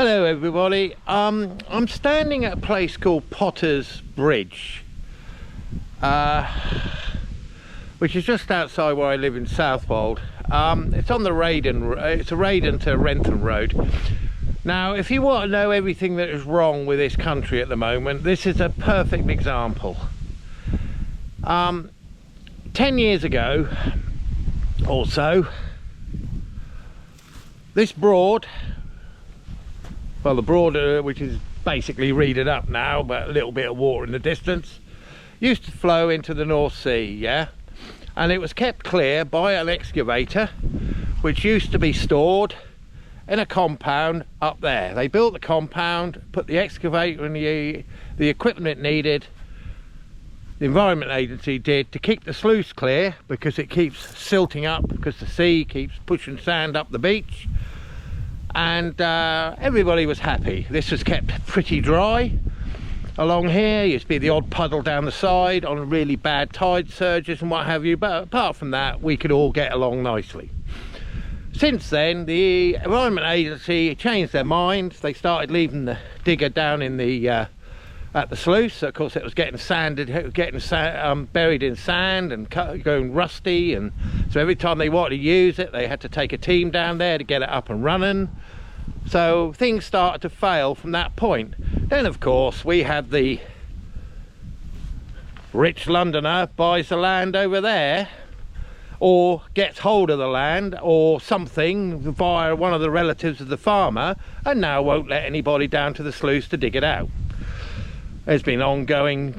Hello everybody. I'm standing at a place called Potter's Bridge, which is just outside where I live in Southwold. It's on the it's a Raden to Rentham road. Now, if you want to know everything that is wrong with this country at the moment, this is a perfect example. 10 years ago or so, this Broad, well, the Broad, which is basically reeded up now, but a little bit of water in the distance, used to flow into the North Sea, yeah? And it was kept clear by an excavator, which used to be stored in a compound up there. They built the compound, put the excavator and the equipment it needed, the Environment Agency did, to keep the sluice clear, because it keeps silting up, because the sea keeps pushing sand up the beach. And everybody was happy. This was kept pretty dry. Along here used to be the odd puddle down the side on really bad tide surges and what have you, but apart from that we could all get along nicely. Since then the Environment Agency changed their minds. They started leaving the digger down in the at the sluice. Of course it was getting buried in sand and going rusty, and so every time they wanted to use it they had to take a team down there to get it up and running. So things started to fail from that point. Then of course we had the rich Londoner buys the land over there, or gets hold of the land or something via one of the relatives of the farmer, and now won't let anybody down to the sluice to dig it out. There's been ongoing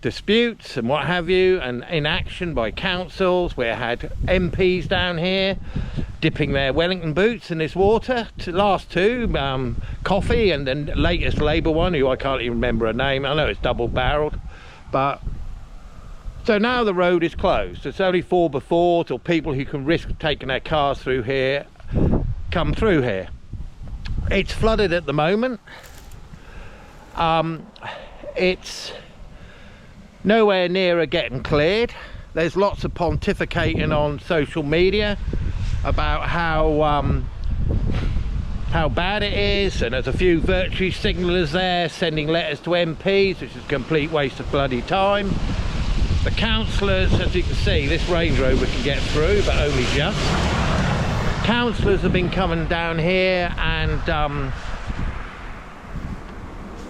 disputes and what have you, and inaction by councils. We had MPs down here dipping their Wellington boots in this water. To last two, Coffee, and then latest Labour one, who I can't even remember her name. I know it's double-barrelled, but so now the road is closed. It's only 4x4 till people who can risk taking their cars through here come through here. It's flooded at the moment. It's nowhere nearer getting cleared. There's lots of pontificating on social media about how bad it is, and there's a few virtue signallers there sending letters to MPs, which is a complete waste of bloody time. The councillors, as you can see, this Range Rover can get through, but only just. Councillors have been coming down here and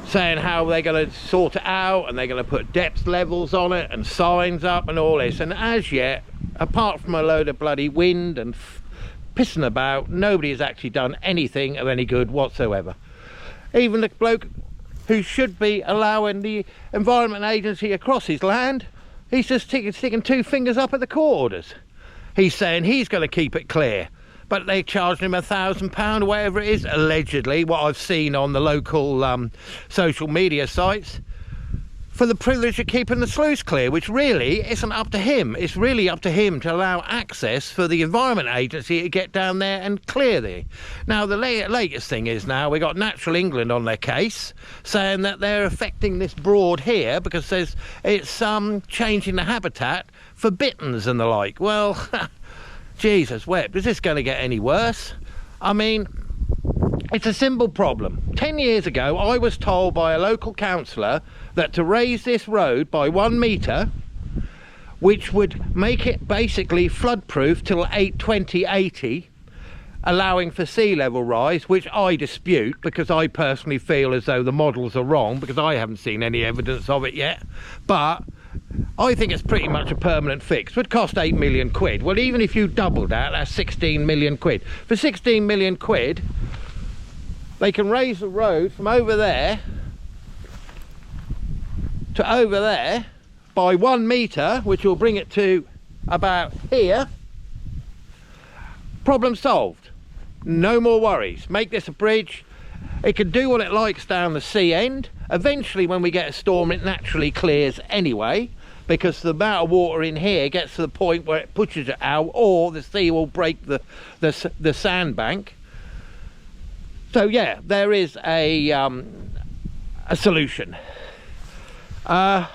saying how they're going to sort it out, and they're going to put depth levels on it and signs up and all this, and as yet, apart from a load of bloody wind and pissing about, nobody has actually done anything of any good whatsoever. Even the bloke who should be allowing the Environment Agency across his land, he's just sticking two fingers up at the court orders. He's saying he's going to keep it clear, but they charged him £1,000 or whatever it is, allegedly, what I've seen on the local social media sites, for the privilege of keeping the sluice clear, which really isn't up to him. It's really up to him to allow access for the Environment Agency to get down there and clear there. Now the latest thing is, now we got Natural England on their case, saying that they're affecting this Broad here because it's changing the habitat for bitterns and the like. Well, Jesus wept, is this going to get any worse? I mean, it's a simple problem. 10 years ago, I was told by a local councillor that to raise this road by 1 metre, which would make it basically flood-proof till 2080, allowing for sea level rise, which I dispute, because I personally feel as though the models are wrong, because I haven't seen any evidence of it yet. But I think it's pretty much a permanent fix. It would cost 8 million quid. Well, even if you doubled that, that's 16 million quid. For 16 million quid, they can raise the road from over there to over there by 1 metre, which will bring it to about here. Problem solved. No more worries. Make this a bridge. It can do what it likes down the sea end. Eventually, when we get a storm, it naturally clears anyway, because the amount of water in here gets to the point where it pushes it out, or the sea will break the sandbank. So yeah, there is a solution. I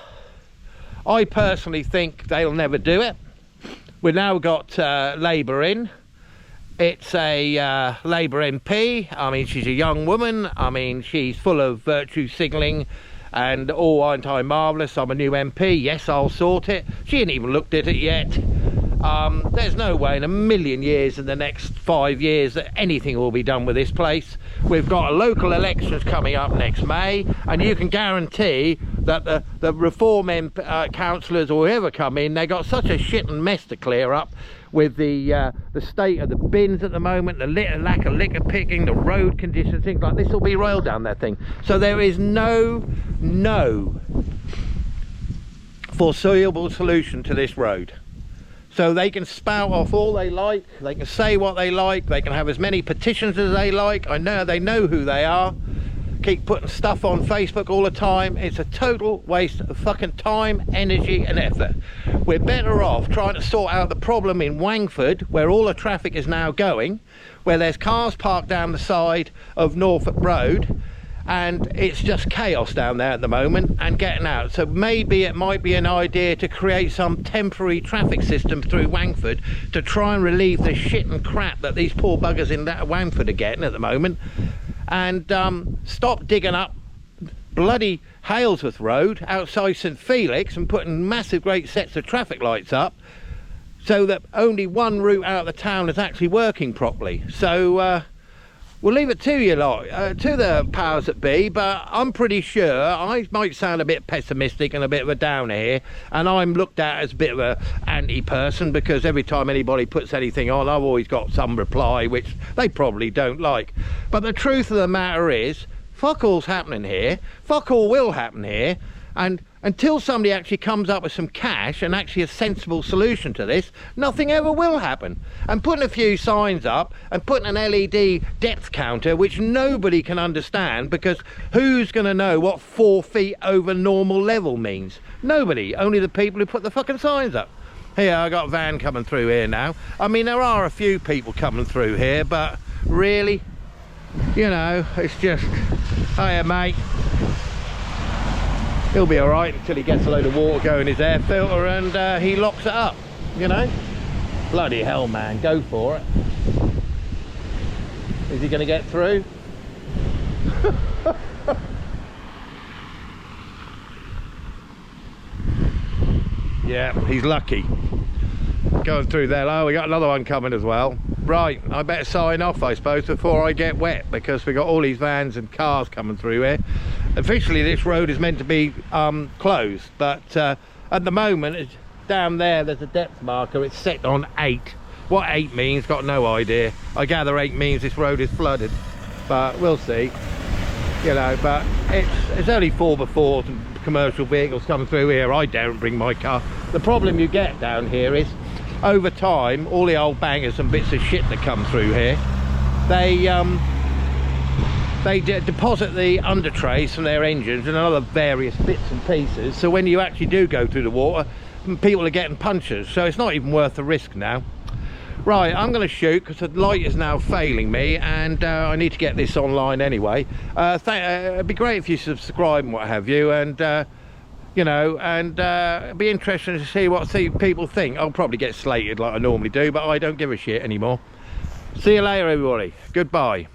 personally think they'll never do it. We've now got Labour in. It's a Labour MP. I mean, she's a young woman. I mean, she's full of virtue signalling and, oh, aren't I marvellous, I'm a new MP, yes, I'll sort it. She ain't even looked at it yet. There's no way in a million years in the next 5 years that anything will be done with this place. We've got local elections coming up next May, and you can guarantee that the Reform councillors or whoever come in, they got such a shit and mess to clear up with the state of the bins at the moment, the lack of liquor picking, the road conditions, things like this will be roiled down that thing. So there is no foreseeable solution to this road. So they can spout off all they like, they can say what they like, they can have as many petitions as they like. I know they know who they are. Keep putting stuff on Facebook all the time. It's a total waste of fucking time, energy and effort. We're better off trying to sort out the problem in Wangford, where all the traffic is now going, where there's cars parked down the side of Norfolk Road, and it's just chaos down there at the moment and getting out. So maybe it might be an idea to create some temporary traffic system through Wangford to try and relieve the shit and crap that these poor buggers in Wangford are getting at the moment, and stop digging up bloody Halesworth Road outside St Felix and putting massive great sets of traffic lights up so that only one route out of the town is actually working properly. So we'll leave it to you lot, to the powers that be, but I'm pretty sure, I might sound a bit pessimistic and a bit of a downer here, and I'm looked at as a bit of a anti-person because every time anybody puts anything on, I've always got some reply which they probably don't like. But the truth of the matter is, fuck all's happening here, fuck all will happen here, and until somebody actually comes up with some cash and actually a sensible solution to this, nothing ever will happen. And putting a few signs up and putting an LED depth counter, which nobody can understand, because who's going to know what 4 feet over normal level means? Nobody, only the people who put the fucking signs up. Here, I got a van coming through here now. I mean, there are a few people coming through here, but really, you know, it's just, hiya mate. He'll be alright until he gets a load of water going in his air filter and he locks it up, you know. Bloody hell, man, go for it. Is he going to get through? Yeah, he's lucky. Going through there. Oh, we got another one coming as well. Right, I better sign off, I suppose, before I get wet, because we got all these vans and cars coming through here. Officially, this road is meant to be closed, but at the moment, down there, there's a depth marker. It's set on 8. What 8 means, got no idea. I gather 8 means this road is flooded, but we'll see. You know, but it's only 4x4s and commercial vehicles coming through here. I daren't bring my car. The problem you get down here is, over time, all the old bangers and bits of shit that come through here, they deposit the under trays from their engines and other various bits and pieces. So when you actually do go through the water, people are getting punctures. So it's not even worth the risk now. Right, I'm going to shoot because the light is now failing me, and I need to get this online anyway. It'd be great if you subscribe and what have you, and you know, and it'd be interesting to see what people think. I'll probably get slated like I normally do, but I don't give a shit anymore. See you later, everybody. Goodbye.